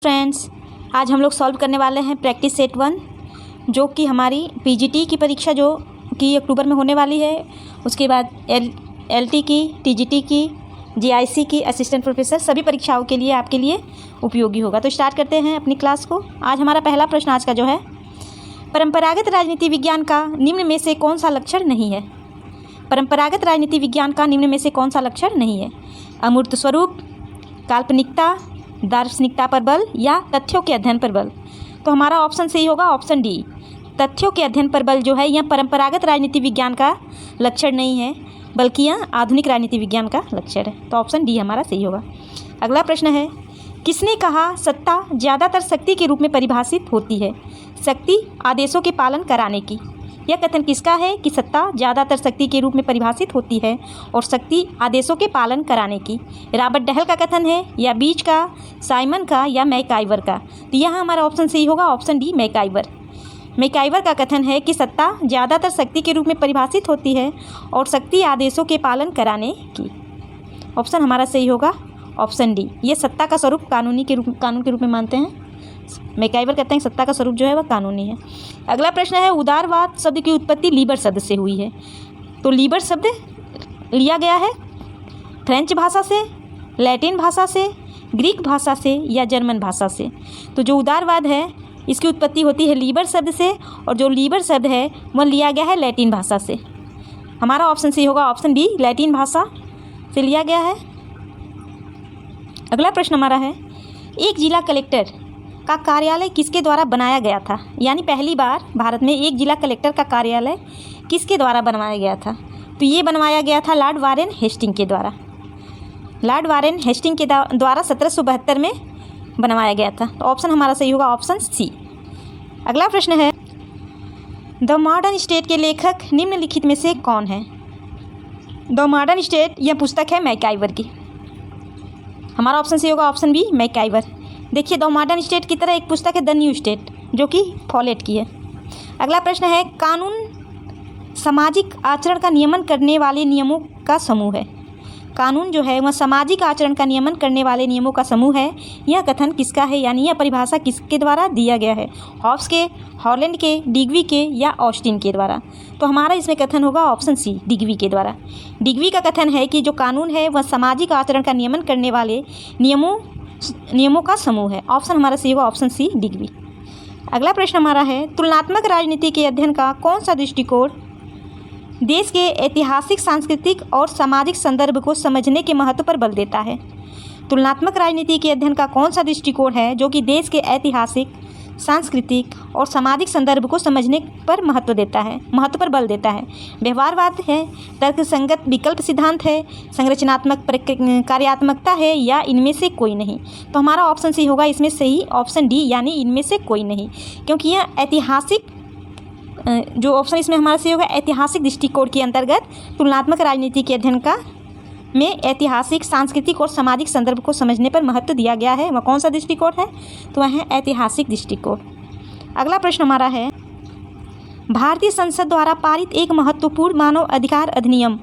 Friends, आज हम लोग सॉल्व करने वाले हैं प्रैक्टिस सेट 1 जो कि हमारी पीजीटी की परीक्षा जो कि अक्टूबर में होने वाली है। उसके बाद एलटी की, टीजीटी की, जीआईसी की, असिस्टेंट प्रोफेसर सभी परीक्षाओं के लिए आपके लिए उपयोगी होगा। तो स्टार्ट करते हैं अपनी क्लास को। आज हमारा पहला प्रश्न आज का जो है, परंपरागत राजनीति विज्ञान का निम्न में से कौन सा लक्षण नहीं है। परंपरागत राजनीति विज्ञान का निम्न में से कौन सा लक्षण नहीं है। अमूर्त स्वरूप, काल्पनिकता, दार्शनिकता पर बल या तथ्यों के अध्ययन पर बल। तो हमारा ऑप्शन सही होगा ऑप्शन डी, तथ्यों के अध्ययन पर बल जो है यह परंपरागत राजनीति विज्ञान का लक्षण नहीं है बल्कि यह आधुनिक राजनीति विज्ञान का लक्षण है। तो ऑप्शन डी हमारा सही होगा। अगला प्रश्न है, किसने कहा सत्ता ज़्यादातर शक्ति के रूप में परिभाषित होती है, शक्ति आदेशों के पालन कराने की। यह कथन किसका है कि सत्ता ज़्यादातर शक्ति के रूप में परिभाषित होती है और शक्ति आदेशों के पालन कराने की। रॉबर्ट डहल का कथन है या बीच का, साइमन का या मैकाइवर का। तो यह हमारा ऑप्शन सही होगा ऑप्शन डी, मैकाइवर। मैकाइवर का कथन है कि सत्ता ज़्यादातर शक्ति के रूप में परिभाषित होती है और शक्ति आदेशों के पालन कराने की। ऑप्शन हमारा सही होगा ऑप्शन डी। ये सत्ता का स्वरूप कानून के रूप में मानते हैं। मैकाइवर कहते हैं सत्ता का स्वरूप जो है वह कानूनी है। अगला प्रश्न है, उदारवाद शब्द की उत्पत्ति लीबर शब्द से हुई है। तो लीबर शब्द लिया गया है फ्रेंच भाषा से, लैटिन भाषा से, ग्रीक भाषा से या जर्मन भाषा से। तो जो उदारवाद है इसकी उत्पत्ति होती है लीबर शब्द से और जो लीबर शब्द है वह लिया गया है लैटिन भाषा से। हमारा ऑप्शन सही होगा ऑप्शन डी, लैटिन भाषा से लिया गया है। अगला प्रश्न हमारा है, एक जिला कलेक्टर का कार्यालय किसके द्वारा बनाया गया था। यानी पहली बार भारत में एक जिला कलेक्टर का कार्यालय किसके द्वारा बनवाया गया था। तो ये बनवाया गया था लॉर्ड वारेन हेस्टिंग के द्वारा। लॉर्ड वारेन हेस्टिंग के द्वारा 1772 में बनवाया गया था। तो ऑप्शन हमारा सही होगा ऑप्शन सी। अगला प्रश्न है, द मॉडर्न स्टेट के लेखक निम्नलिखित में से कौन है। द मॉडर्न स्टेट यह पुस्तक है मैकाइवर की। हमारा ऑप्शन सही होगा ऑप्शन बी, मैकाइवर। देखिए, द मॉडर्न स्टेट की तरह एक पुस्तक है द न्यू स्टेट जो कि फॉलेट की है। अगला प्रश्न है, कानून सामाजिक आचरण का नियमन करने वाले नियमों का समूह है। कानून जो है वह सामाजिक आचरण का नियमन करने वाले नियमों का समूह है। यह कथन किसका है, यानी यह परिभाषा किसके द्वारा दिया गया है। हॉब्स के, हॉलैंड के, डिग्वी के या ऑस्टिन के द्वारा। तो हमारा इसमें कथन होगा ऑप्शन सी, डिग्वी के द्वारा। डिग्वी का कथन है कि जो कानून है वह सामाजिक आचरण का नियमन करने वाले नियमों का समूह है। ऑप्शन हमारा सही होगा ऑप्शन सी, डिग्वी। अगला प्रश्न हमारा है, तुलनात्मक राजनीति के अध्ययन का कौन सा दृष्टिकोण देश के ऐतिहासिक, सांस्कृतिक और सामाजिक संदर्भ को समझने के महत्व पर बल देता है। तुलनात्मक राजनीति के अध्ययन का कौन सा दृष्टिकोण है जो कि देश के ऐतिहासिक, सांस्कृतिक और सामाजिक संदर्भ को समझने पर महत्व पर बल देता है। व्यवहारवाद है, तर्कसंगत विकल्प सिद्धांत है, संरचनात्मक कार्यात्मकता है या इनमें से कोई नहीं। तो हमारा ऑप्शन सही होगा इसमें सही ऑप्शन डी, यानी इनमें से कोई नहीं, क्योंकि यह ऐतिहासिक, जो ऑप्शन इसमें हमारा सही होगा ऐतिहासिक दृष्टिकोण के अंतर्गत तुलनात्मक राजनीति के अध्ययन का में ऐतिहासिक, सांस्कृतिक और सामाजिक संदर्भ को समझने पर महत्व दिया गया है। वह कौन सा दृष्टिकोण है, तो वह है ऐतिहासिक दृष्टिकोण। अगला प्रश्न हमारा है, भारतीय संसद द्वारा पारित एक महत्वपूर्ण मानव अधिकार अधिनियम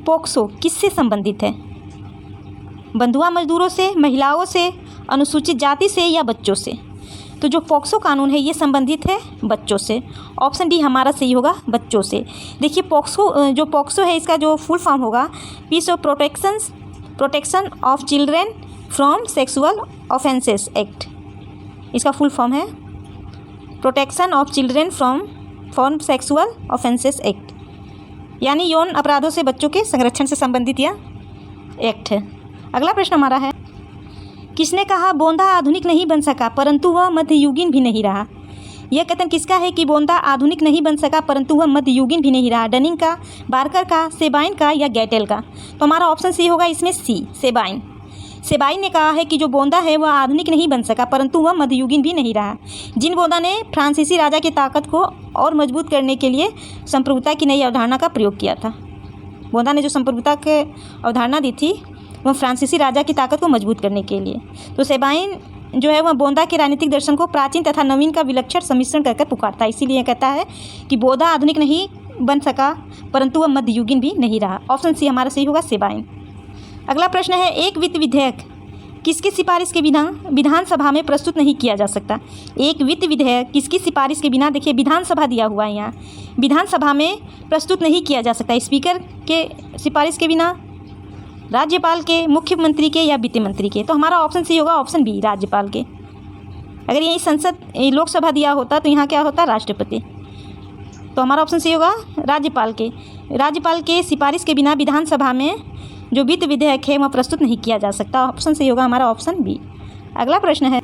पोक्सो किससे संबंधित है। बंधुआ मजदूरों से, महिलाओं से, अनुसूचित जाति से या बच्चों से। तो जो पोक्सो कानून है ये संबंधित है बच्चों से। ऑप्शन डी हमारा सही होगा बच्चों से। देखिए, पोक्सो है इसका जो फुल फॉर्म होगा, peace of protection of children from sexual offences act. इसका फुल फॉर्म है protection of children from sexual offences act, यानी यौन अपराधों से बच्चों के संरक्षण से संबंधित यह एक्ट है। अगला प्रश्न हमारा है, किसने कहा बोंदा आधुनिक नहीं बन सका परंतु वह मध्ययुगीन भी नहीं रहा। यह कथन किसका है कि बोंदा आधुनिक नहीं बन सका परंतु वह मध्ययुगीन भी नहीं रहा। डनिंग का, बार्कर का, सेबाइन का या गैटेल का। तो हमारा ऑप्शन सी होगा इसमें सी, सेबाइन। सेबाइन ने कहा है कि जो बोंदा है वह आधुनिक नहीं बन सका परंतु वह मध्ययुगीन भी नहीं रहा। जिन बोंदा ने फ्रांसीसी राजा की ताकत को और मजबूत करने के लिए संप्रभुता की नई अवधारणा का प्रयोग किया था। बोंदा ने जो संप्रभुता की अवधारणा दी थी वह फ्रांसीसी राजा की ताकत को मजबूत करने के लिए। तो सेबाइन जो है वह बोंदा के राजनीतिक दर्शन को प्राचीन तथा नवीन का विलक्षण सम्मिश्रण कर पुकारता है। इसीलिए कहता है कि बोंदा आधुनिक नहीं बन सका परंतु वह मध्ययुगीन भी नहीं रहा। ऑप्शन सी हमारा सही होगा, सेबाइन। अगला प्रश्न है, एक वित्त विधेयक किसकी सिफारिश के बिना विधानसभा में प्रस्तुत नहीं किया जा सकता? एक वित्त विधेयक किसकी सिफारिश के बिना, देखिए विधानसभा दिया हुआ है यहाँ, विधानसभा में प्रस्तुत नहीं किया जा सकता स्पीकर के सिफारिश के बिना, राज्यपाल के, मुख्यमंत्री के या वित्त मंत्री के। तो हमारा ऑप्शन सी होगा, ऑप्शन बी, राज्यपाल के। अगर यही संसद लोकसभा दिया होता तो यहाँ क्या होता, राष्ट्रपति। तो हमारा ऑप्शन सी होगा राज्यपाल के। राज्यपाल के सिफारिश के बिना विधानसभा में जो वित्त विधेयक है वह प्रस्तुत नहीं किया जा सकता। ऑप्शन सही होगा हमारा ऑप्शन बी। अगला प्रश्न है,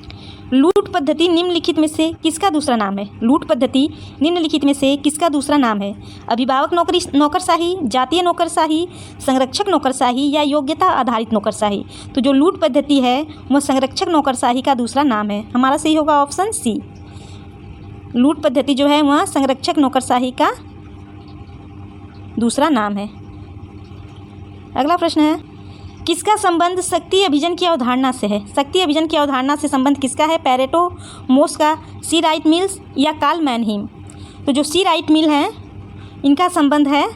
लूट पद्धति निम्नलिखित में से किसका दूसरा नाम है? लूट पद्धति निम्नलिखित में से किसका दूसरा नाम है? अभिभावक नौकरशाही, जातीय नौकरशाही, संरक्षक नौकरशाही या योग्यता आधारित नौकरशाही? तो जो लूट पद्धति है वह संरक्षक नौकरशाही का दूसरा नाम है। हमारा सही होगा ऑप्शन सी। लूट पद्धति जो है वह संरक्षक नौकरशाही का दूसरा नाम है। अगला प्रश्न है, किसका संबंध शक्ति अभियान की अवधारणा से है? शक्ति अभियान की अवधारणा से संबंध किसका है? पैरेटो, मोस्का, सी राइट मिल्स या कार्ल मैनहीम? तो जो सी राइट मिल हैं इनका संबंध है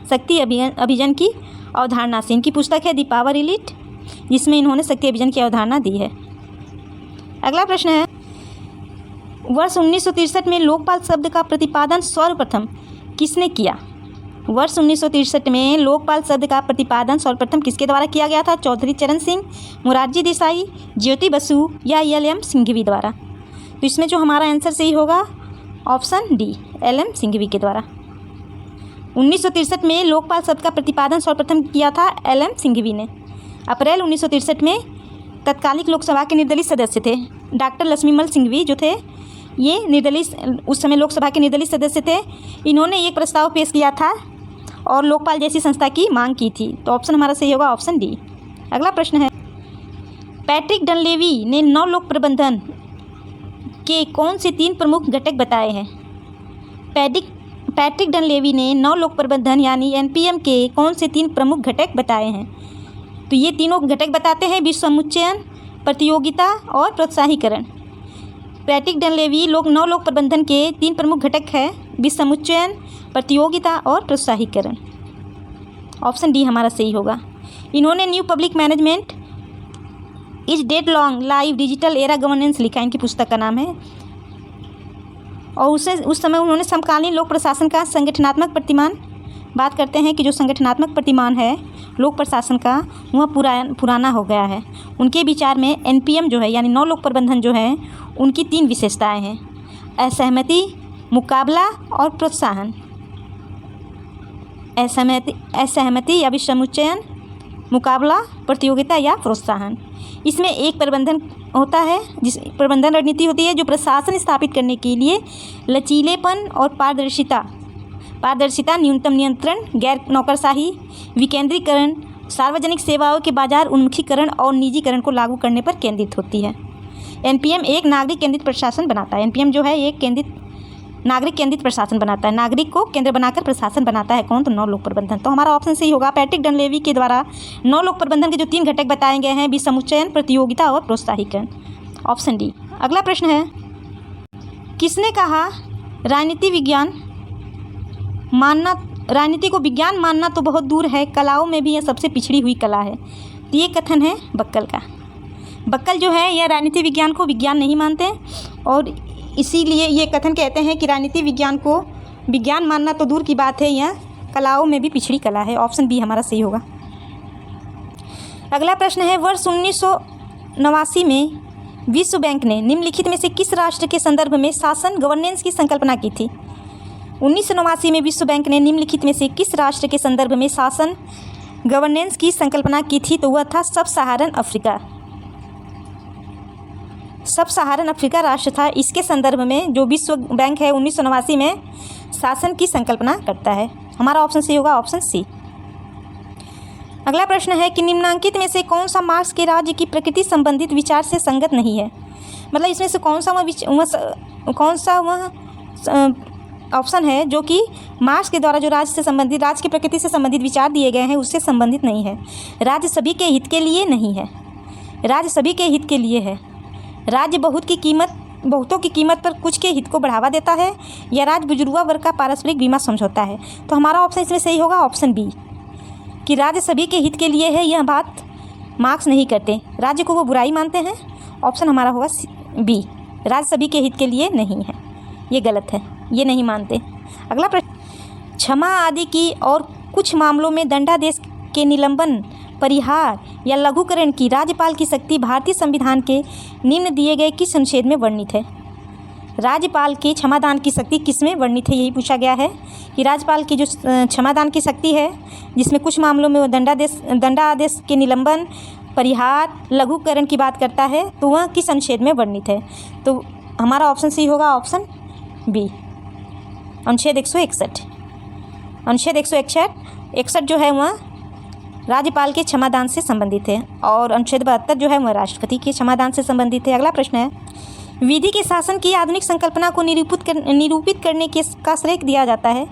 शक्ति अभियान की अवधारणा से। इनकी पुस्तक है द पावर एलिट, जिसमें इन्होंने शक्ति अभियान की अवधारणा दी है। अगला प्रश्न है, वर्ष 1963 में लोकपाल शब्द का प्रतिपादन सर्वप्रथम किसने किया? वर्ष 1963 में लोकपाल शब्द का प्रतिपादन सर्वप्रथम किसके द्वारा किया गया था? चौधरी चरण सिंह, मोरारजी देसाई, ज्योति बसु या एल.एम. सिंघवी द्वारा? तो इसमें जो हमारा आंसर सही होगा ऑप्शन डी, एल.एम. सिंघवी के द्वारा। 1963 में लोकपाल शब्द का प्रतिपादन सर्वप्रथम किया था एल.एम. सिंघवी ने। अप्रैल 1963 में तत्कालिक लोकसभा के निर्दलीय सदस्य थे डॉक्टर लक्ष्मीमल सिंघवी जो थे, ये निर्दलीय, उस समय लोकसभा के निर्दलीय सदस्य थे। इन्होंने एक प्रस्ताव पेश किया था और लोकपाल जैसी संस्था की मांग की थी। तो ऑप्शन हमारा सही होगा ऑप्शन डी। अगला प्रश्न है, पैट्रिक डनलेवी ने नवलोक प्रबंधन के कौन से 3 प्रमुख घटक बताए हैं? पैट्रिक डनलेवी ने नवलोक प्रबंधन यानी एनपीएम के कौन से 3 प्रमुख घटक बताए हैं? तो ये तीनों घटक बताते हैं विश्व समुच्चयन, प्रतियोगिता और प्रोत्साहीकरण। पैट्रिक डनलेवी नवलोक प्रबंधन के 3 प्रमुख घटक है विश्व समुच्चयन, प्रतियोगिता और प्रोत्साहीकरण। ऑप्शन डी हमारा सही होगा। इन्होंने new public management is dead long live digital era governance लिखा, इनकी पुस्तक का नाम है। और उस समय उन्होंने समकालीन लोक प्रशासन का संगठनात्मक प्रतिमान, बात करते हैं कि जो संगठनात्मक प्रतिमान है लोक प्रशासन का वह पुराना हो गया है। उनके विचार में एनपीएम जो है यानी नवलोक प्रबंधन जो है उनकी 3 विशेषताएं हैं, असहमति, मुकाबला और प्रोत्साहन। असहमति या विश्व समुच्चयन, मुकाबला, प्रतियोगिता या प्रोत्साहन। इसमें एक प्रबंधन होता है, जिस प्रबंधन रणनीति होती है जो प्रशासन स्थापित करने के लिए लचीलेपन और पारदर्शिता, न्यूनतम नियंत्रण, गैर नौकरशाही, विकेंद्रीकरण, सार्वजनिक सेवाओं के बाजार उन्मुखीकरण और निजीकरण को लागू करने पर केंद्रित होती है। एनपीएम एक नागरिक केंद्रित प्रशासन बनाता है। एनपीएम जो है एक नागरिक केंद्रित प्रशासन बनाता है, नागरिक को केंद्र बनाकर प्रशासन बनाता है। कौन? तो नवलोक प्रबंधन। तो हमारा ऑप्शन सही होगा। पैट्रिक डनलेवी के द्वारा नवलोक प्रबंधन के जो 3 घटक बताए गए हैं विश्व समुच्चयन, प्रतियोगिता और प्रोत्साहीकरण। Option D. अगला प्रश्न है, किसने कहा राजनीति को विज्ञान मानना तो बहुत दूर है, कलाओं में भी यह सबसे पिछड़ी हुई कला है? तो ये कथन है बक्कल का। बक्कल जो है यह राजनीति विज्ञान को विज्ञान नहीं मानते और इसीलिए ये कथन कहते हैं कि राजनीति विज्ञान को विज्ञान मानना तो दूर की बात है, यह कलाओं में भी पिछड़ी कला है। ऑप्शन बी हमारा सही होगा। अगला प्रश्न है, वर्ष 1989 में विश्व बैंक ने निम्नलिखित में से किस राष्ट्र के संदर्भ में शासन गवर्नेंस की संकल्पना की थी? 1989 में विश्व बैंक ने निम्नलिखित में से किस राष्ट्र के संदर्भ में शासन गवर्नेंस की संकल्पना की थी? तो वह था सब सहारन अफ्रीका। सब सहारन अफ्रीका राष्ट्र था। इसके संदर्भ में जो विश्व बैंक है 1989 में शासन की संकल्पना करता है। हमारा ऑप्शन सही होगा ऑप्शन सी। अगला प्रश्न है कि निम्नांकित में से कौन सा मार्क्स के राज्य की प्रकृति संबंधित विचार से संगत नहीं है? मतलब इसमें से कौन सा वह ऑप्शन है जो कि मार्क्स के द्वारा जो राज्य की प्रकृति से संबंधित विचार दिए गए हैं उससे संबंधित नहीं है। राज्य सभी के हित के लिए नहीं है, राज्य सभी के हित के लिए है। राज्य बहुतों की कीमत पर कुछ के हित को बढ़ावा देता है, या राज्य बुजुर्गा वर्ग का पारस्परिक बीमा समझौता है? तो हमारा ऑप्शन इसमें सही होगा ऑप्शन बी कि राज्य सभी के हित के लिए है। यह बात मार्क्स नहीं करते, राज्य को वो बुराई मानते हैं। ऑप्शन हमारा होगा बी, राज्य सभी के हित के लिए नहीं है, ये गलत है, ये नहीं मानते। अगला प्रश्न, क्षमा आदि की और कुछ मामलों में दंडादेश के निलंबन, परिहार या लघुकरण की राज्यपाल की शक्ति भारतीय संविधान के निम्न दिए गए किस अनुच्छेद में वर्णित है? राज्यपाल की क्षमादान की शक्ति किस में वर्णित है, यही पूछा गया है कि राज्यपाल की जो क्षमादान की शक्ति है, जिसमें कुछ मामलों में वो दंडादेश के निलंबन, परिहार, लघुकरण की बात करता है, तो वह किस अनुच्छेद में वर्णित है? तो हमारा ऑप्शन सी होगा, ऑप्शन बी, अनुच्छेद 161। अनुच्छेद 161 जो है वह राज्यपाल के क्षमादान से संबंधित है, और अनुच्छेद 72 जो है वह राष्ट्रपति के क्षमादान से संबंधित है। अगला प्रश्न है, विधि के शासन की आधुनिक संकल्पना को निरूपित करने का श्रेय दिया जाता है।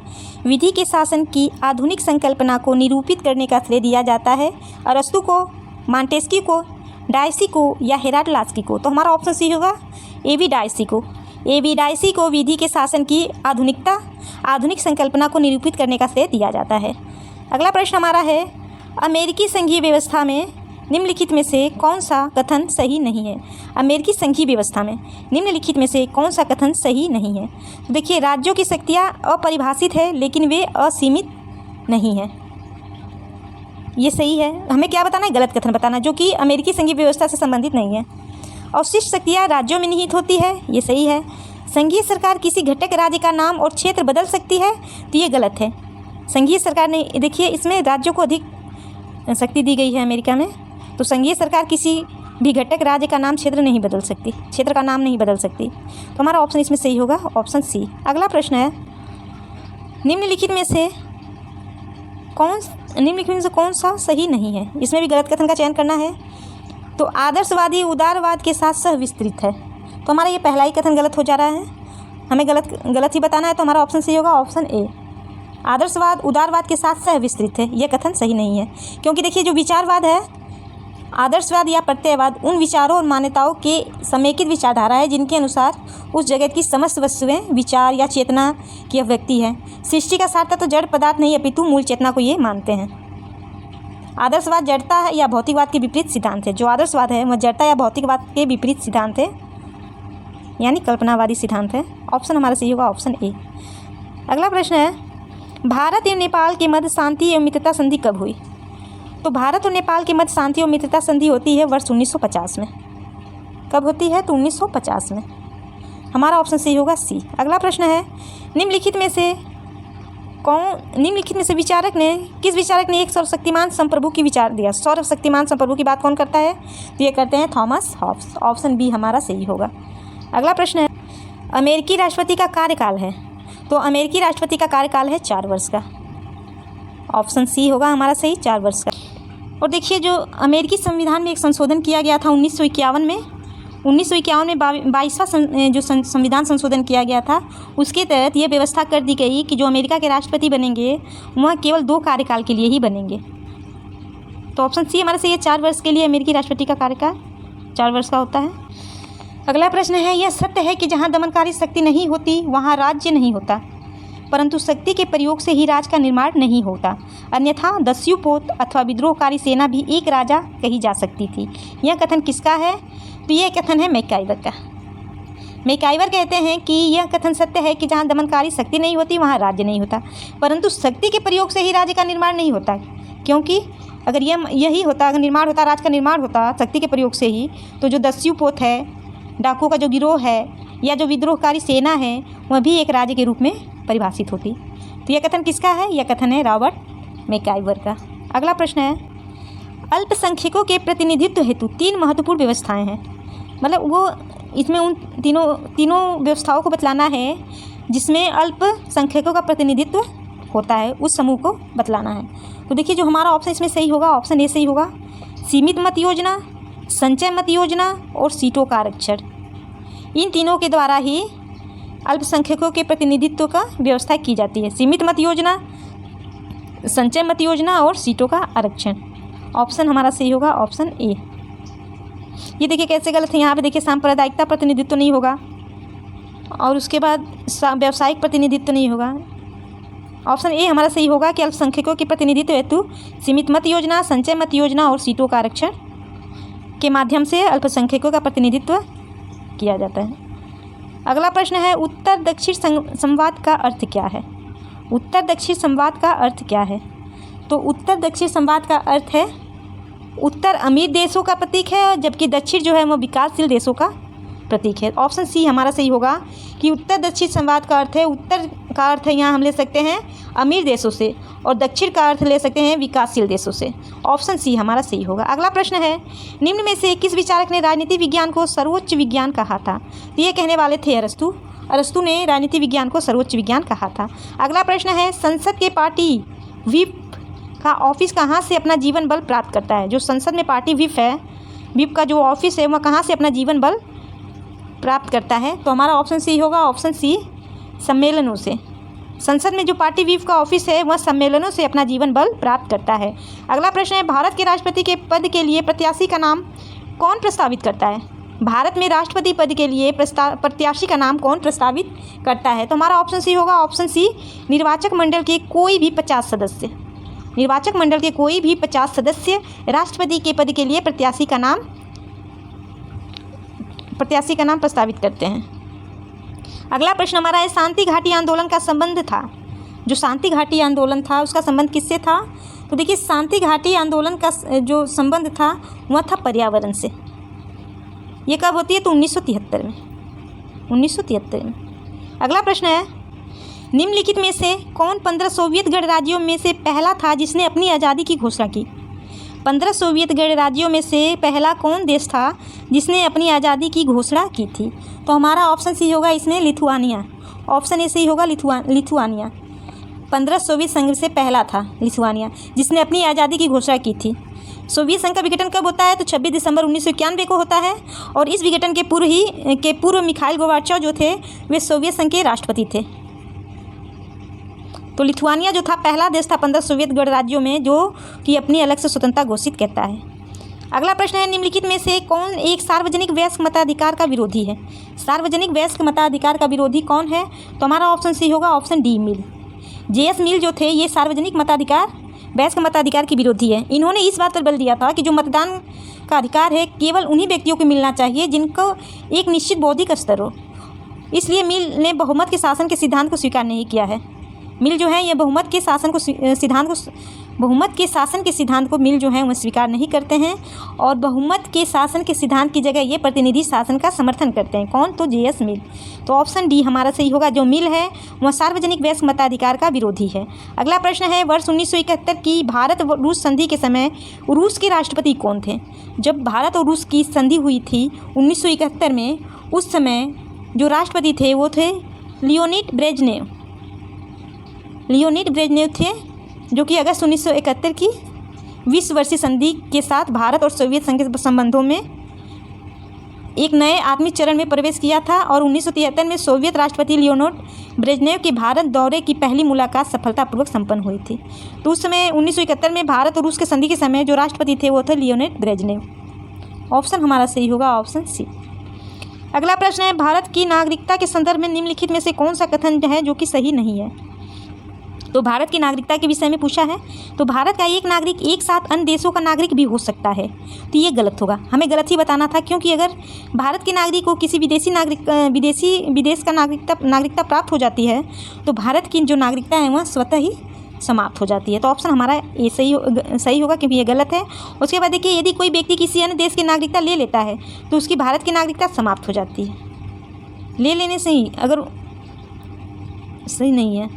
विधि के शासन की आधुनिक संकल्पना को निरूपित करने का श्रेय दिया जाता है अरस्तु को, मॉन्टेस्क्यू को, डायसी को या हेराक्लिटस को? तो हमारा ऑप्शन सी होगा ए.बी. डायसी को। ए.बी. डायसी को विधि के शासन की आधुनिक संकल्पना को निरूपित करने का श्रेय दिया जाता है। अगला प्रश्न हमारा है, अमेरिकी संघीय व्यवस्था में निम्नलिखित में से कौन सा कथन सही नहीं है? अमेरिकी संघीय व्यवस्था में निम्नलिखित में से कौन सा कथन सही नहीं है? तो देखिए, राज्यों की शक्तियाँ अपरिभाषित है लेकिन वे असीमित नहीं है, ये सही है। हमें क्या बताना है? गलत कथन बताना, जो कि अमेरिकी संघीय व्यवस्था से संबंधित नहीं है। अवशिष्ट शक्तियाँ राज्यों में निहित होती है, ये सही है। संघीय सरकार किसी घटक राज्य का नाम और क्षेत्र बदल सकती है, तो ये गलत है। संघीय सरकार ने, देखिए इसमें राज्यों को अधिक शक्ति दी गई है अमेरिका में, तो संघीय सरकार किसी भी घटक राज्य का नाम, क्षेत्र नहीं बदल सकती, क्षेत्र का नाम नहीं बदल सकती। तो हमारा ऑप्शन इसमें सही होगा, ऑप्शन सी। अगला प्रश्न है, निम्नलिखित में से कौन सा सही नहीं है? इसमें भी गलत कथन का चयन करना है। तो आदर्शवादी उदारवाद के साथ सह विस्तृत है, तो हमारा ये पहला ही कथन गलत हो जा रहा है, हमें गलत ही बताना है। तो हमारा ऑप्शन सही होगा, ऑप्शन ए, आदर्शवाद उदारवाद के साथ सह विस्तृत है, यह कथन सही नहीं है। क्योंकि देखिए, जो विचारवाद है, आदर्शवाद या प्रत्ययवाद उन विचारों और मान्यताओं के समेकित विचारधारा है जिनके अनुसार उस जगत की समस्त वस्तुएं विचार या चेतना की अभिव्यक्ति है। सृष्टि का सार तो जड़ पदार्थ नहीं अपितु मूल चेतना को ये मानते हैं। आदर्शवाद जड़ता है या भौतिकवाद के विपरीत सिद्धांत है। जो आदर्शवाद है वह जड़ता या भौतिकवाद के विपरीत सिद्धांत है, यानी कल्पनावादी सिद्धांत है। ऑप्शन हमारा सही होगा, ऑप्शन ए। अगला प्रश्न है, भारत एवं नेपाल के मध्य शांति एवं मित्रता संधि कब हुई? तो भारत और नेपाल के मध्य शांति और मित्रता संधि होती है वर्ष 1950 में। कब होती है? तो 1950 में। हमारा ऑप्शन सही होगा, सी। अगला प्रश्न है, निम्नलिखित में से किस विचारक ने एक सर्वशक्तिमान संप्रभु की विचार दिया? सर्वशक्तिमान संप्रभु की बात कौन करता है? तो ये करते हैं थॉमस हॉब्स। ऑप्शन बी हमारा सही होगा। अगला प्रश्न है, अमेरिकी राष्ट्रपति का कार्यकाल है, तो अमेरिकी राष्ट्रपति का कार्यकाल है 4 वर्ष का। ऑप्शन सी होगा हमारा सही, 4 वर्ष का। और देखिए, जो अमेरिकी संविधान में एक संशोधन किया गया था 1951 में 22वां जो संविधान संशोधन किया गया था, उसके तहत ये व्यवस्था कर दी गई कि जो अमेरिका के राष्ट्रपति बनेंगे वह केवल 2 कार्यकाल के लिए ही बनेंगे। तो ऑप्शन सी हमारा सही है, 4 वर्ष के लिए अमेरिकी राष्ट्रपति का कार्यकाल 4 वर्ष का होता है। अगला प्रश्न है, यह सत्य है कि जहाँ दमनकारी शक्ति नहीं होती वहाँ राज्य नहीं होता, परंतु शक्ति के प्रयोग से ही राज का निर्माण नहीं होता, अन्यथा दस्युपोत अथवा विद्रोहकारी सेना भी एक राजा कही जा सकती थी। यह कथन किसका है? तो यह कथन है मैकाइवर का। मैकाइवर कहते हैं कि यह कथन सत्य है कि जहाँ दमनकारी शक्ति नहीं होती वहाँ राज्य नहीं होता, परंतु शक्ति के प्रयोग से ही राज्य का निर्माण नहीं होता। क्योंकि अगर यही होता, अगर निर्माण होता, राज का निर्माण होता शक्ति के प्रयोग से ही, तो जो दस्युपोत है, डाकुओं का जो गिरोह है, या जो विद्रोहकारी सेना है, वह भी एक राज्य के रूप में परिभाषित होती। तो यह कथन किसका है? यह कथन है रॉबर्ट मैकाइवर का। अगला प्रश्न है, अल्पसंख्यकों के प्रतिनिधित्व हेतु 3 महत्वपूर्ण व्यवस्थाएं हैं। मतलब वो इसमें उन तीनों व्यवस्थाओं को बतलाना है जिसमें अल्पसंख्यकों का प्रतिनिधित्व होता है, उस समूह को बतलाना है। तो देखिए, जो हमारा ऑप्शन इसमें सही होगा, ऑप्शन ए सही होगा। सीमित मत योजना, संचय मत योजना और सीटों का आरक्षण, इन तीनों के द्वारा ही अल्पसंख्यकों के प्रतिनिधित्व का व्यवस्था की जाती है। सीमित मत योजना, संचय मत योजना और सीटों का आरक्षण। ऑप्शन हमारा सही होगा, ऑप्शन ए। ये देखिए कैसे गलत है, यहाँ पे देखिए सांप्रदायिकता प्रतिनिधित्व नहीं होगा और उसके बाद व्यावसायिक प्रतिनिधित्व नहीं होगा। ऑप्शन ए हमारा सही होगा कि अल्पसंख्यकों के प्रतिनिधित्व हेतु सीमित मत योजना, संचय मत योजना और सीटों का आरक्षण के माध्यम से अल्पसंख्यकों का प्रतिनिधित्व किया जाता है। अगला प्रश्न है, उत्तर दक्षिण संवाद का अर्थ क्या है? उत्तर दक्षिण संवाद का अर्थ क्या है? तो उत्तर दक्षिण संवाद का अर्थ है, उत्तर अमीर देशों का प्रतीक है, जबकि दक्षिण जो है वो विकासशील देशों का प्रतीक है। ऑप्शन सी हमारा सही होगा कि उत्तर दक्षिण संवाद का अर्थ है, उत्तर का अर्थ है यहाँ हम ले सकते हैं अमीर देशों से, और दक्षिण का अर्थ ले सकते हैं विकासशील देशों से। ऑप्शन सी हमारा सही होगा। अगला प्रश्न है, निम्न में से किस विचारक ने राजनीति विज्ञान को सर्वोच्च विज्ञान कहा था? तो ये कहने वाले थे अरस्तु। अरस्तु ने राजनीति विज्ञान को सर्वोच्च विज्ञान कहा था। अगला प्रश्न है, संसद के पार्टी व्हिप का ऑफिस कहाँ से अपना जीवन बल प्राप्त करता है? जो संसद में पार्टी व्हिप है, व्हिप का जो ऑफिस है वह कहाँ से अपना जीवन बल प्राप्त करता है? तो हमारा ऑप्शन सी होगा, ऑप्शन सी सम्मेलनों से। संसद में जो पार्टी व्हिप का ऑफिस है वह सम्मेलनों से अपना जीवन बल प्राप्त करता है। अगला प्रश्न है, भारत के राष्ट्रपति के पद के लिए प्रत्याशी का नाम कौन प्रस्तावित करता है? भारत में राष्ट्रपति पद के लिए प्रत्याशी का नाम कौन प्रस्तावित करता है? तो हमारा ऑप्शन सी होगा, ऑप्शन सी निर्वाचक मंडल के कोई भी 50 सदस्य। निर्वाचक मंडल के कोई भी 50 सदस्य राष्ट्रपति के पद के लिए प्रत्याशी का नाम प्रस्तावित करते हैं। अगला प्रश्न हमारा है, शांति घाटी आंदोलन का संबंध था, जो शांति घाटी आंदोलन था उसका संबंध किससे था? तो देखिए, शांति घाटी आंदोलन का जो संबंध था वह था पर्यावरण से। ये कब होती है? तो 1973 में। 1973 में। अगला प्रश्न है, निम्नलिखित में से कौन 15 सोवियत गणराज्यों में से पहला था जिसने अपनी आज़ादी की घोषणा की? 15 सोवियत गणराज्यों में से पहला कौन देश था जिसने अपनी आज़ादी की घोषणा की थी? तो हमारा ऑप्शन सी होगा इसमें लिथुआनिया। ऑप्शन ए सही होगा, लिथुआनिया। 15 सोवियत संघ से पहला था लिथुआनिया, जिसने अपनी आज़ादी की घोषणा की थी। सोवियत संघ का विघटन कब होता है? तो 26 दिसंबर 1991 को होता है, और इस विघटन के पूर्व मिखाइल गोर्बाचोव जो थे वे सोवियत संघ के राष्ट्रपति थे। तो लिथुआनिया जो था पहला देश था 15 सोवियत गणराज्यों में जो कि अपनी अलग से स्वतंत्रता घोषित करता है। अगला प्रश्न है, निम्नलिखित में से कौन एक सार्वजनिक वयस्क मताधिकार का विरोधी है? सार्वजनिक वयस्क मताधिकार का विरोधी कौन है? तो हमारा ऑप्शन सी होगा, ऑप्शन डी मिल। जेएस मिल जो थे ये सार्वजनिक मताधिकार वयस्क मताधिकार के विरोधी है। इन्होंने इस बात पर बल दिया था कि जो मतदान का अधिकार है केवल उन्हीं व्यक्तियों को मिलना चाहिए जिनको एक निश्चित बौद्धिक स्तर हो। इसलिए मिल ने बहुमत के शासन के सिद्धांत को स्वीकार नहीं किया है। मिल जो है ये बहुमत के शासन के सिद्धांत को मिल जो है वह स्वीकार नहीं करते हैं, और बहुमत के शासन के सिद्धांत की जगह ये प्रतिनिधि शासन का समर्थन करते हैं। कौन? तो जेएस मिल। तो ऑप्शन डी हमारा सही होगा, जो मिल है वह सार्वजनिक वयस्क मताधिकार का विरोधी है। अगला प्रश्न है, वर्ष 1971 की भारत रूस संधि के समय रूस के राष्ट्रपति कौन थे? जब भारत और रूस की संधि हुई थी 1971 में, उस समय जो राष्ट्रपति थे वो थे लियोनिड ब्रेजनेव थे, जो कि अगस्त 1971 की 20 वर्षीय संधि के साथ भारत और सोवियत संघ के संबंधों में एक नए आत्मिक चरण में प्रवेश किया था, और 1973 में सोवियत राष्ट्रपति लियोनिड ब्रेजनेव के भारत दौरे की पहली मुलाकात सफलतापूर्वक संपन्न हुई थी। तो उस समय 1971 में भारत और रूस के संधि के समय जो राष्ट्रपति थे वो थे लियोनिड ब्रेजनेव। ऑप्शन हमारा सही होगा, ऑप्शन सी। अगला प्रश्न है, भारत की नागरिकता के संदर्भ में निम्नलिखित में से कौन सा कथन है जो कि सही नहीं है? तो भारत की नागरिकता के विषय में पूछा है। तो भारत का एक नागरिक एक साथ अन्य देशों का नागरिक भी हो सकता है, तो ये गलत होगा। हमें गलत ही बताना था, क्योंकि अगर भारत के नागरिक को किसी विदेश का नागरिकता प्राप्त हो जाती है तो भारत की जो नागरिकता है वह स्वतः ही समाप्त हो जाती है। तो ऑप्शन हमारा ये सही होगा, क्योंकि ये गलत है। उसके बाद देखिए, यदि कोई व्यक्ति किसी अन्य देश की नागरिकता ले लेता है तो उसकी भारत की नागरिकता समाप्त हो जाती है। ले लेने से ही अगर सही नहीं है,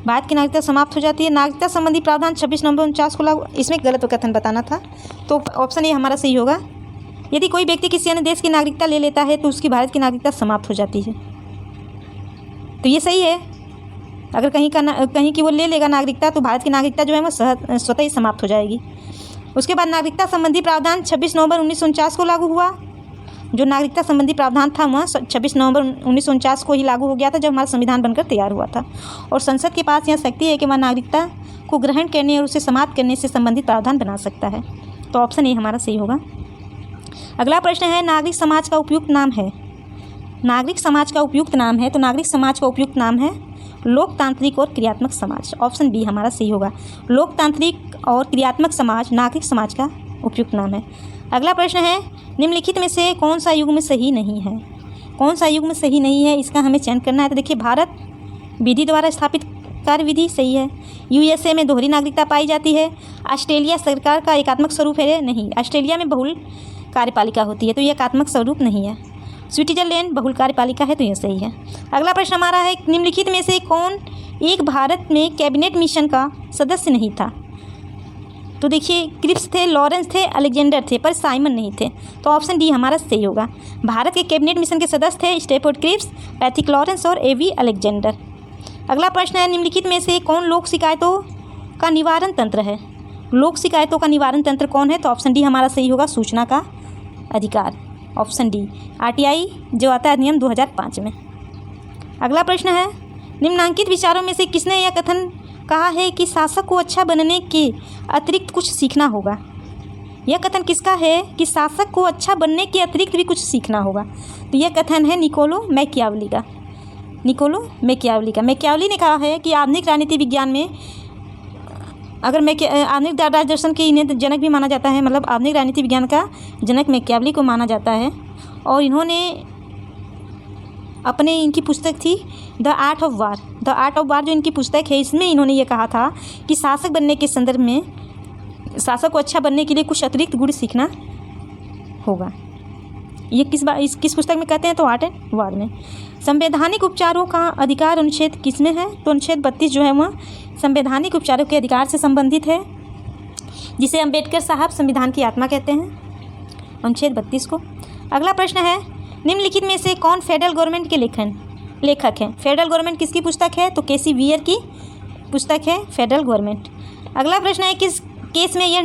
भारत की नागरिकता समाप्त हो जाती है। नागरिकता संबंधी प्रावधान 26 नवंबर 1949 को लागू, इसमें गलत कथन बताना था। तो ऑप्शन ए हमारा सही होगा, यदि कोई व्यक्ति किसी अन्य देश की नागरिकता ले लेता है तो उसकी भारत की नागरिकता समाप्त हो जाती है। तो ये सही है, अगर कहीं की वो ले लेगा नागरिकता तो भारत की नागरिकता जो है वो स्वतः ही समाप्त हो जाएगी। उसके बाद नागरिकता संबंधी प्रावधान 26 नवंबर 1949 को लागू हुआ। जो नागरिकता संबंधी प्रावधान था वह 26 नवंबर 1949 को ही लागू हो गया था, जब हमारा संविधान बनकर तैयार हुआ था। और संसद के पास यह शक्ति है कि वह नागरिकता को ग्रहण करने और उसे समाप्त करने से संबंधित प्रावधान बना सकता है। तो ऑप्शन ए हमारा सही होगा। अगला प्रश्न है, नागरिक समाज का उपयुक्त नाम है? नागरिक समाज का उपयुक्त नाम है, तो नागरिक समाज का उपयुक्त नाम है लोकतांत्रिक और क्रियात्मक समाज। ऑप्शन बी हमारा सही होगा। लोकतांत्रिक और क्रियात्मक समाज नागरिक समाज का उपयुक्त नाम है। अगला प्रश्न है, निम्नलिखित में से कौन सा युग्म सही नहीं है? कौन सा युग्म सही नहीं है, इसका हमें चयन करना है। तो देखिए, भारत विधि द्वारा स्थापित कार्यविधि सही है। यूएसए में दोहरी नागरिकता पाई जाती है। ऑस्ट्रेलिया सरकार का एकात्मक स्वरूप है, नहीं। ऑस्ट्रेलिया में बहुल कार्यपालिका होती है, तो यह एकात्मक स्वरूप नहीं है। स्विट्जरलैंड बहुल कार्यपालिका है, तो यह सही है। अगला प्रश्न हमारा है, निम्नलिखित में से कौन एक भारत में कैबिनेट मिशन का सदस्य नहीं था? तो देखिए, क्रिप्स थे, लॉरेंस थे, अलेक्जेंडर थे, पर साइमन नहीं थे। तो ऑप्शन डी हमारा सही होगा। भारत के कैबिनेट मिशन के सदस्य थे स्टेफोर्ड क्रिप्स, पैथिक लॉरेंस और एवी अलेक्जेंडर। अगला प्रश्न है, निम्नलिखित में से कौन लोक शिकायतों का निवारण तंत्र है? लोक शिकायतों का निवारण तंत्र कौन है? तो ऑप्शन डी हमारा सही होगा, सूचना का अधिकार, ऑप्शन डी, आरटीआई जो आता है अधिनियम 2005 में। अगला प्रश्न है, निम्नांकित विचारों में से किसने यह कथन कहा है कि शासक को अच्छा बनने के अतिरिक्त कुछ सीखना होगा? यह कथन किसका है कि शासक को अच्छा बनने के अतिरिक्त भी कुछ सीखना होगा? तो यह कथन है निकोलो मैकियावली का। निकोलो मैकियावली का। मैकियावली ने कहा है कि आधुनिक राजनीति विज्ञान में, अगर आधुनिक राज दर्शन के इन्हें जनक भी माना जाता है, मतलब आधुनिक राजनीति विज्ञान का जनक मैकियावली को माना जाता है। और इन्होंने अपने, इनकी पुस्तक थी the art of war. The art of war जो इनकी पुस्तक है, इसमें इन्होंने ये कहा था कि शासक बनने के संदर्भ में शासक को अच्छा बनने के लिए कुछ अतिरिक्त गुण सीखना होगा। ये किस पुस्तक में कहते हैं? तो आर्ट एंड वार में। संवैधानिक उपचारों का अधिकार अनुच्छेद किस में है? तो अनुच्छेद 32 जो है वह संवैधानिक उपचारों के अधिकार से संबंधित है, जिसे अंबेडकर साहब संविधान की आत्मा कहते हैं, अनुच्छेद 32 को। अगला प्रश्न है, निम्नलिखित में से कौन फेडरल गवर्नमेंट के लेखक हैं? फेडरल गवर्नमेंट किसकी पुस्तक है? तो केसी वियर की पुस्तक है फेडरल गवर्नमेंट। अगला प्रश्न है, किस केस में यह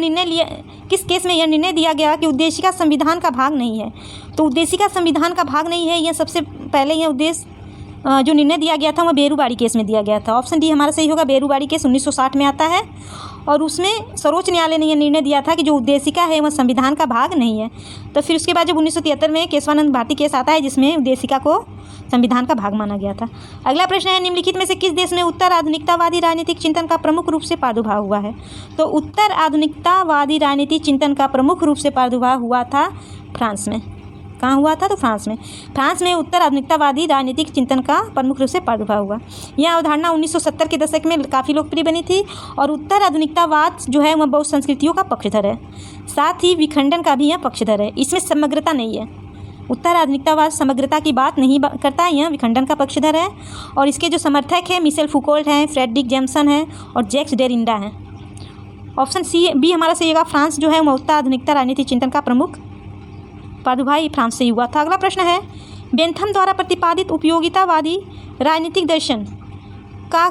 निर्णय दिया गया कि उद्देशिका संविधान का भाग नहीं है? तो उद्देशिका संविधान का भाग नहीं है, यह सबसे पहले यह उद्देश्य जो निर्णय दिया गया था वह बेरूबाड़ी केस में दिया गया था। ऑप्शन डी हमारा सही होगा। बेरूबाड़ी केस 1960 में आता है और उसमें सर्वोच्च न्यायालय ने यह निर्णय दिया था कि जो उद्देशिका है वह संविधान का भाग नहीं है। तो फिर उसके बाद जब 1973 में केशवानंद भारती केस आता है, जिसमें उद्देशिका को संविधान का भाग माना गया था। अगला प्रश्न है, निम्नलिखित में से किस देश में उत्तर आधुनिकतावादी राजनीतिक चिंतन का प्रमुख रूप से प्रादुर्भाव हुआ है? तो उत्तर आधुनिकतावादी राजनीतिक चिंतन का प्रमुख रूप से प्रादुर्भाव हुआ था फ्रांस में। कहाँ हुआ था? तो फ्रांस में। फ्रांस में उत्तर आधुनिकतावादी राजनीतिक चिंतन का प्रमुख रूप से प्रादुर्भाव हुआ। यह अवधारणा 1970 के दशक में काफ़ी लोकप्रिय बनी थी और उत्तर आधुनिकतावाद जो है वह बहुत संस्कृतियों का पक्षधर है, साथ ही विखंडन का भी यह पक्षधर है। इसमें समग्रता नहीं है। उत्तर आधुनिकतावाद समग्रता की बात नहीं करता, यह विखंडन का पक्षधर है। और इसके जो समर्थक हैं मिशेल फुकोल्ट हैं, फ्रेडरिक जेम्सन हैं और जैक्स डेरिडा हैं। ऑप्शन सी बी हमारा सही होगा। फ्रांस जो है वह उत्तर आधुनिकता राजनीतिक चिंतन का प्रमुख प्रादुर्भाव फ्रांस से हुआ था। अगला प्रश्न है, बेंथम द्वारा प्रतिपादित उपयोगितावादी राजनीतिक दर्शन का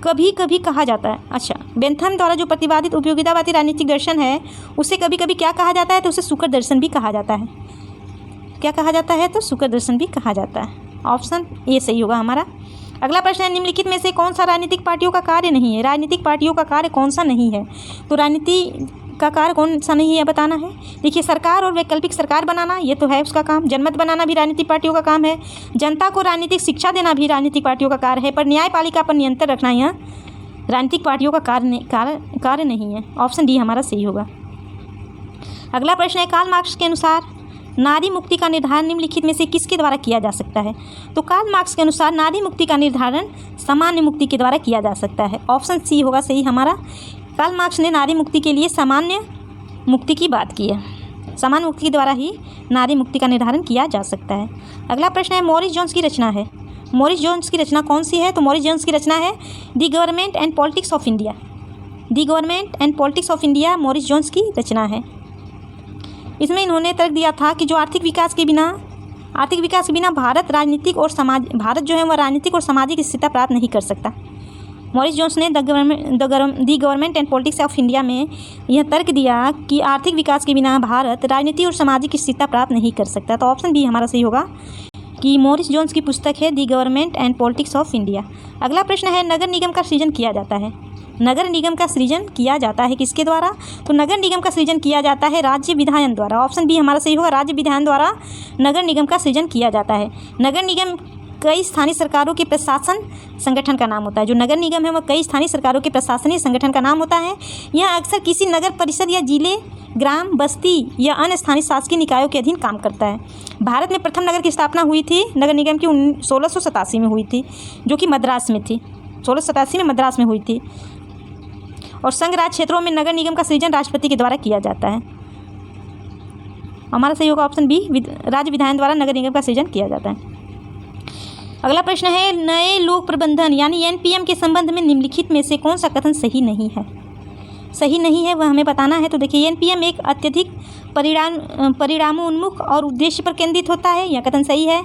कभी कभी कहा जाता है, अच्छा, बेंथम द्वारा जो प्रतिपादित उपयोगितावादी राजनीतिक दर्शन है उसे कभी कभी क्या कहा जाता है? तो उसे सुकर दर्शन भी कहा जाता है। क्या कहा जाता है? तो सुकर दर्शन भी कहा जाता है। ऑप्शन ए सही होगा हमारा। अगला प्रश्न है, निम्नलिखित में से कौन सा राजनीतिक पार्टियों का कार्य नहीं है? राजनीतिक पार्टियों का कार्य कौन सा नहीं है? तो राजनीति का कार्य कौन सा नहीं है बताना है। देखिए, सरकार और वैकल्पिक सरकार बनाना, ये तो है उसका काम। जनमत बनाना भी राजनीतिक पार्टियों का काम है। जनता को राजनीतिक शिक्षा देना भी राजनीतिक पार्टियों का कार्य है। पर न्यायपालिका पर नियंत्रण रखना यह राजनीतिक पार्टियों का कार्य नहीं है। ऑप्शन डी हमारा सही होगा। अगला प्रश्न है, कार्ल मार्क्स के अनुसार नारी मुक्ति का निर्धारण निम्नलिखित में से किसके द्वारा किया जा सकता है? तो कार्ल मार्क्स के अनुसार नारी मुक्ति का निर्धारण सामान्य मुक्ति के द्वारा किया जा सकता है। ऑप्शन सी होगा सही हमारा। कार्ल मार्क्स ने नारी मुक्ति के लिए सामान्य मुक्ति की बात की है। सामान्य मुक्ति के द्वारा ही नारी मुक्ति का निर्धारण किया जा सकता है। अगला प्रश्न है, मॉरिस जोन्स की रचना है। मॉरिस जोन्स की रचना कौन सी है? तो मॉरिस जोन्स की रचना है the government and politics of India. The government and politics of India Morris Jones की रचना है। इसमें इन्होंने तर्क दिया था कि जो आर्थिक विकास के बिना भारत जो है वह राजनीतिक और सामाजिक स्थिरता प्राप्त नहीं कर सकता। मॉरिस जोन्स ने the government and politics of India में यह तर्क दिया कि आर्थिक विकास के बिना भारत राजनीति और सामाजिक स्थिरता प्राप्त नहीं कर सकता। तो ऑप्शन बी हमारा सही होगा कि मॉरिस जोन्स की पुस्तक है the government and politics of India. अगला प्रश्न है, नगर निगम का सृजन किया जाता है। नगर निगम का सृजन किया जाता है किसके द्वारा? तो नगर निगम का सृजन किया जाता है राज्य विधायन द्वारा। ऑप्शन बी हमारा सही होगा। राज्य विधायन द्वारा नगर निगम का सृजन किया जाता है। नगर निगम कई स्थानीय सरकारों के प्रशासन संगठन का नाम होता है। जो नगर निगम है वह कई स्थानीय सरकारों के प्रशासनिक संगठन का नाम होता है। यह अक्सर किसी नगर परिषद या जिले, ग्राम, बस्ती या अन्य स्थानीय शासकीय निकायों के अधीन काम करता है। भारत में प्रथम नगर की स्थापना हुई थी नगर निगम की 1687 में हुई थी, जो कि मद्रास में थी। 1687 में मद्रास में हुई थी। और संघ राज्य क्षेत्रों में नगर निगम का सृजन राष्ट्रपति के द्वारा किया जाता है। हमारा सही होगा ऑप्शन बी, राज्य विधायन द्वारा नगर निगम का सृजन किया जाता है। अगला प्रश्न है, नए लोक प्रबंधन यानी एनपीएम के संबंध में निम्नलिखित में से कौन सा कथन सही नहीं है? सही नहीं है वह हमें बताना है। तो देखिए, एनपीएम एक अत्यधिक परिणामोन्मुख और उद्देश्य पर केंद्रित होता है, यह कथन सही है।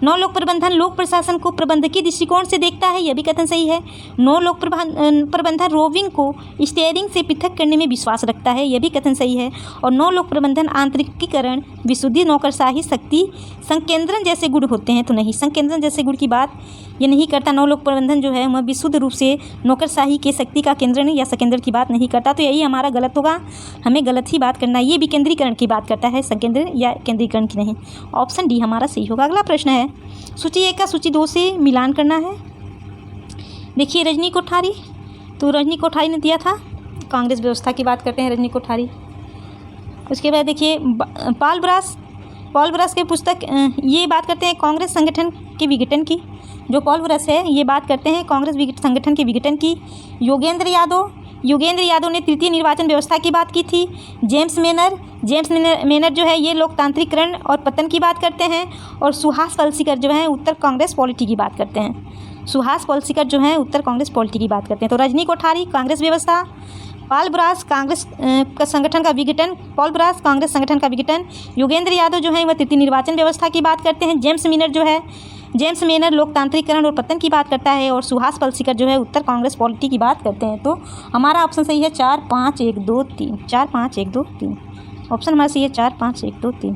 नौ लोक प्रबंधन लोक प्रशासन को प्रबंधकीय दृष्टिकोण से देखता है, यह भी कथन सही है। नौ लोक प्रबंधन रोविंग को स्टीयरिंग से पृथक करने में विश्वास रखता है, यह भी कथन सही है। और नौ लोक प्रबंधन आंतरिकीकरण, विशुद्धि, नौकरशाही, शक्ति संकेंद्रण जैसे गुण होते हैं, तो नहीं, संकेंद्रण जैसे गुण की बात ये नहीं करता। नौ लोक प्रबंधन जो है वह विशुद्ध रूप से नौकरशाही के शक्ति का केंद्रण या संकेंद्रण की बात नहीं करता, तो यही हमारा गलत होगा। हमें गलत ही बात करना है। ये विकेंद्रीकरण की बात करता है, संकेंद्रण या केंद्रीकरण की नहीं। ऑप्शन डी हमारा सही होगा। अगला प्रश्न है, सूची 1 का सूची 2 से मिलान करना है। देखिए, रजनी कोठारी, तो रजनी कोठारी ने दिया था कांग्रेस व्यवस्था की बात करते हैं रजनी कोठारी। उसके बाद देखिए, पॉल ब्रस के पुस्तक ये बात करते हैं कांग्रेस संगठन के विघटन की। जो पॉल ब्रस है ये बात करते हैं कांग्रेस संगठन के विघटन की। योगेंद्र यादव ने तृतीय निर्वाचन व्यवस्था की बात की थी। जेम्स मेनर जो है ये लोकतांत्रिकरण और पतन की बात करते हैं। और सुहास पलसीकर जो है उत्तर कांग्रेस पॉलिटी की बात करते हैं। सुहास पलसीकर जो है उत्तर कांग्रेस पॉलिटी की बात करते हैं। तो रजनी कोठारी कांग्रेस व्यवस्था, पॉल ब्रस कांग्रेस का संगठन का विघटन, कांग्रेस संगठन का विघटन। योगेंद्र यादव जो है वह तृतीय निर्वाचन व्यवस्था की बात करते हैं। जेम्स मेनर लोकतांत्रिकरण और पतन की बात करता है। और सुहास पलसीकर जो है उत्तर कांग्रेस पॉलिटी की बात करते हैं। तो हमारा ऑप्शन सही है 4, 5, 1, 2, 3। 4, 5, 1, 2, 3 ऑप्शन हमारा सही है। 4, 5, 1, 2, 3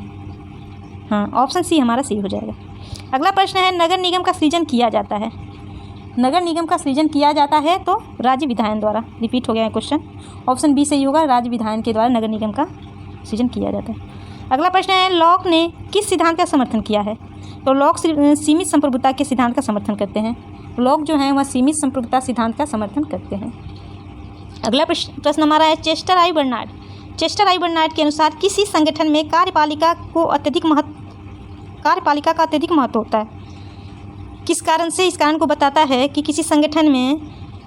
हाँ, ऑप्शन सी हमारा सही हो जाएगा। अगला प्रश्न है, नगर निगम का सृजन किया जाता है। नगर निगम का सृजन किया जाता है तो राज्य विधायन द्वारा। रिपीट हो गया है क्वेश्चन, ऑप्शन बी सही होगा। राज्य विधायन के द्वारा नगर निगम का सृजन किया जाता है। अगला प्रश्न है, लॉक ने किस सिद्धांत का समर्थन किया है? तो लॉक सीमित संप्रभुता के सिद्धांत का समर्थन करते हैं। लॉक जो है वह सीमित संप्रभुता सिद्धांत का समर्थन करते हैं। अगला प्रश्न हमारा है, चेस्टर आई बर्नार्ड के अनुसार किसी संगठन में कार्यपालिका का अत्यधिक महत्व होता है। किस कारण से? इस कारण को बताता है कि किसी संगठन में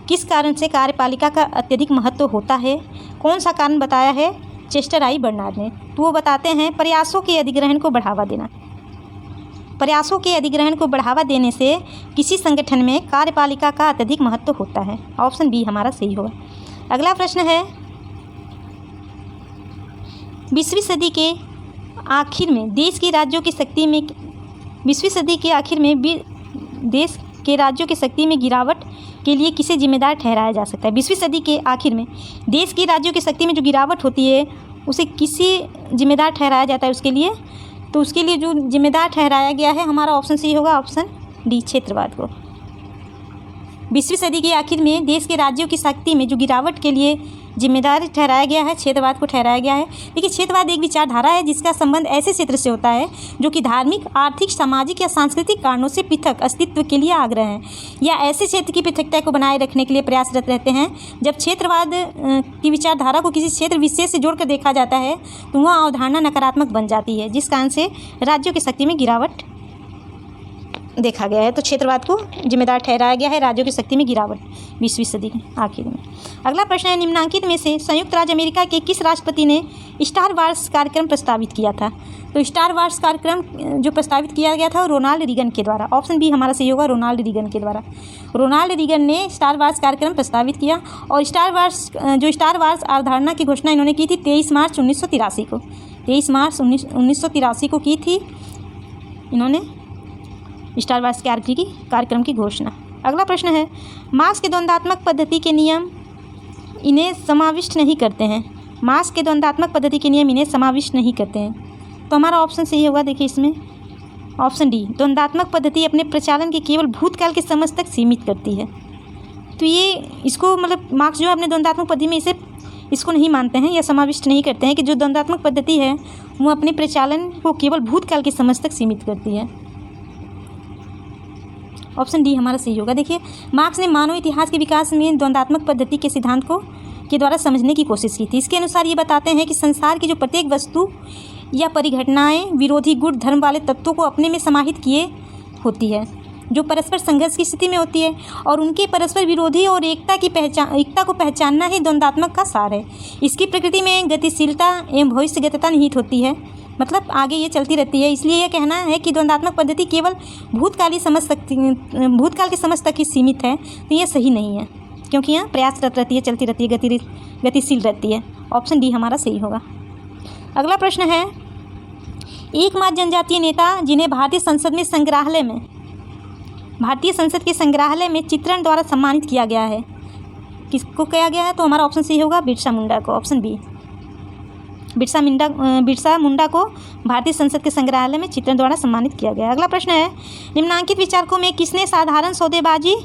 किस कारण से कार्यपालिका का अत्यधिक महत्व होता है। कौन सा कारण बताया है चेस्टर आई बर्नार्ड ने? तो वो बताते हैं प्रयासों के अधिग्रहण को बढ़ावा देना। प्रयासों के अधिग्रहण को बढ़ावा देने से किसी संगठन में कार्यपालिका का अत्यधिक महत्व होता है। ऑप्शन बी हमारा सही होगा। अगला प्रश्न है, 20वीं सदी के आखिर में देश के राज्यों की शक्ति में 20वीं सदी के आखिर में देश के राज्यों की शक्ति में गिरावट के लिए किसे जिम्मेदार ठहराया जा सकता है? 20वीं सदी के आखिर में देश के राज्यों की शक्ति में जो गिरावट होती है उसे किसे जिम्मेदार ठहराया जाता है उसके लिए? तो उसके लिए जो जिम्मेदार ठहराया गया है हमारा ऑप्शन सही होगा, ऑप्शन डी, क्षेत्रवाद को। 20वीं सदी के आखिर में देश के राज्यों की शक्ति में जो गिरावट के लिए जिम्मेदार ठहराया गया है, क्षेत्रवाद को ठहराया गया है। देखिए, क्षेत्रवाद एक विचारधारा है जिसका संबंध ऐसे क्षेत्र से होता है जो कि धार्मिक, आर्थिक, सामाजिक या सांस्कृतिक कारणों से पृथक अस्तित्व के लिए आग्रह हैं या ऐसे क्षेत्र की पृथकता को बनाए रखने के लिए प्रयासरत रहते हैं। जब क्षेत्रवाद की विचारधारा को किसी क्षेत्र विशेष से जोड़कर देखा जाता है तो वह अवधारणा नकारात्मक बन जाती है, जिस कारण से राज्यों की शक्ति में गिरावट देखा गया है। तो क्षेत्रवाद को जिम्मेदार ठहराया गया है राज्यों की शक्ति में गिरावट 20वीं सदी के आखिर में। अगला प्रश्न है, निम्नांकित में से संयुक्त राज्य अमेरिका के किस राष्ट्रपति ने स्टार वार्स कार्यक्रम प्रस्तावित किया था? तो स्टार वार्स कार्यक्रम जो प्रस्तावित किया गया था रोनाल्ड रीगन के द्वारा। ऑप्शन बी हमारा सही होगा, रोनाल्ड रीगन के द्वारा। रोनाल्ड रीगन ने स्टार वार्स कार्यक्रम प्रस्तावित किया। और स्टार वार्स अवधारणा की घोषणा इन्होंने की थी 23 मार्च 1983 को। 23 मार्च 1983 को की थी इन्होंने स्टार वार्स कार्यक्रम की घोषणा। अगला प्रश्न है, मार्क्स के द्वंद्वात्मक पद्धति के नियम इन्हें समाविष्ट नहीं करते हैं। मार्क्स के द्वंद्वात्मक पद्धति के नियम इन्हें समाविष्ट नहीं करते हैं। तो हमारा ऑप्शन सही होगा, देखिए इसमें ऑप्शन डी, द्वंद्वात्मक पद्धति अपने प्रचालन के केवल भूतकाल के समझ तक सीमित करती है। तो ये इसको मतलब मार्क्स जो है अपने द्वंद्वात्मक पद्धति में इसको नहीं मानते हैं या समाविष्ट नहीं करते हैं कि जो द्वंद्वात्मक पद्धति है वो अपने प्रचालन को केवल भूतकाल की समझ तक सीमित करती है। ऑप्शन डी हमारा सही होगा। देखिए, मार्क्स ने मानव इतिहास के विकास में द्वंद्वात्मक पद्धति के सिद्धांत को के द्वारा समझने की कोशिश की थी। इसके अनुसार ये बताते हैं कि संसार की जो प्रत्येक वस्तु या परिघटनाएं विरोधी गुण धर्म वाले तत्वों को अपने में समाहित किए होती है, जो परस्पर संघर्ष की स्थिति में होती है, और उनके परस्पर विरोधी और एकता को पहचानना ही द्वंद्वात्मक का सार है। इसकी प्रकृति में गतिशीलता एवं भविष्यगतता निहित होती है, मतलब आगे ये चलती रहती है। इसलिए यह कहना है कि द्वंद्वात्मक पद्धति केवल भूतकाल की समझ तक ही सीमित है, तो यह सही नहीं है, क्योंकि यह प्रयासरत रहती है, चलती रहती है, गतिशील रहती है। ऑप्शन डी हमारा सही होगा। अगला प्रश्न है, एकमात्र जनजातीय नेता जिन्हें भारतीय संसद के संग्रहालय में चित्रण द्वारा सम्मानित किया गया है, किसको किया गया है? तो हमारा ऑप्शन सही होगा बिरसा मुंडा को, ऑप्शन बी। बिरसा मुंडा को भारतीय संसद के संग्रहालय में चित्रण द्वारा सम्मानित किया गया है। अगला प्रश्न है, निम्नांकित विचारकों में किसने साधारण सौदेबाजी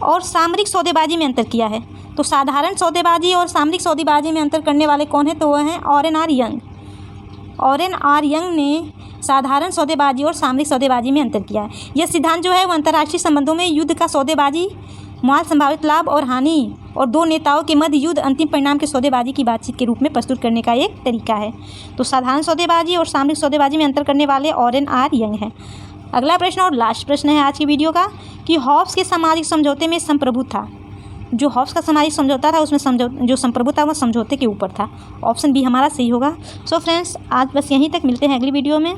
और सामरिक सौदेबाजी में अंतर किया है? तो साधारण सौदेबाजी और सामरिक सौदेबाजी में अंतर करने वाले कौन हैं? तो वह हैं ऑरेन आर यंग। ऑरेन आर यंग ने साधारण सौदेबाजी और सामरिक सौदेबाजी में अंतर किया है। यह सिद्धांत जो है वो अंतर्राष्ट्रीय संबंधों में युद्ध का सौदेबाजी, माल संभावित लाभ और हानि और दो नेताओं के मध्य युद्ध अंतिम परिणाम के सौदेबाजी की बातचीत के रूप में प्रस्तुत करने का एक तरीका है। तो साधारण सौदेबाजी और सामरिक सौदेबाजी में अंतर करने वाले ऑरेन आर यंग हैं। अगला प्रश्न और लास्ट प्रश्न है आज की वीडियो का कि हॉब्स के सामाजिक समझौते में संप्रभु था। जो हॉब्स का सामाजिक समझौता था उसमें जो संप्रभु था वह समझौते के ऊपर था। ऑप्शन बी हमारा सही होगा। सो फ्रेंड्स, आज बस यहीं तक, मिलते हैं अगली वीडियो में।